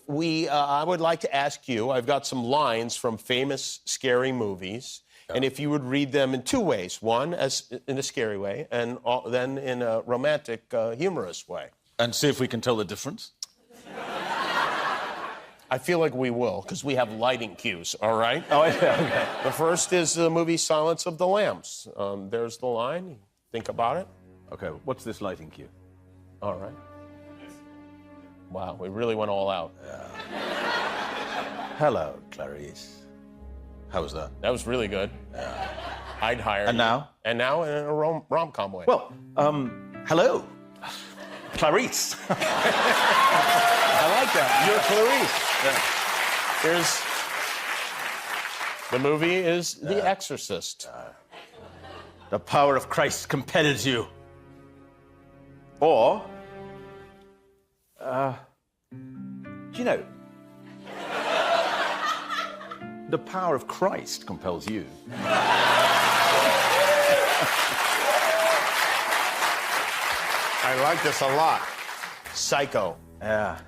I would like to ask you, I've got some lines from famous scary movies, and if you would read them in two ways. One, as in a scary way, and then in a romantic, humorous way. And see if we can tell the difference? I feel like we will, because we have lighting cues, all right? Oh, yeah, okay. The first is the movie Silence of the Lambs. There's the line. Think about it. Okay, what's this lighting cue? All right. Wow, we really went all out. Hello, Clarice. How was that? That was really good. I'd hire And you. now? And now in a rom-com way. Well, hello, Clarice. I like that. You're Clarice. Here's... The movie is The Exorcist. The power of Christ compels you. Or, do you know, the power of Christ compels you. I like this a lot. Psycho. Yeah.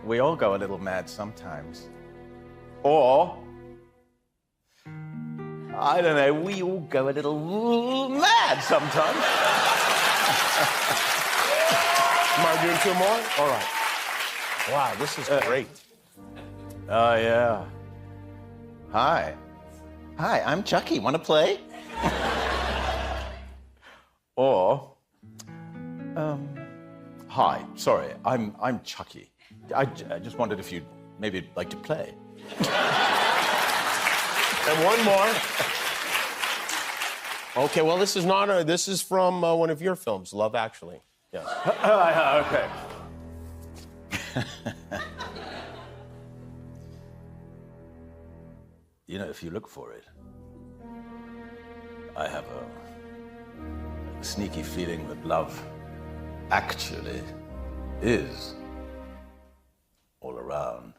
We all go a little mad sometimes. Or, I don't know, we all go a little mad sometimes. Am I doing two more? All right. Wow, this is great. Oh, yeah. Hi. Hi, I'm Chucky. Want to play? Or, hi. Sorry, I'm Chucky. I just wondered if you'd maybe like to play. And one more. Okay, well, this is not this is from one of your films, Love Actually. Yes. Okay. You know, if you look for it, I have a sneaky feeling that love actually is all around.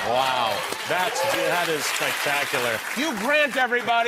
Wow, that is spectacular. Hugh Grant, everybody.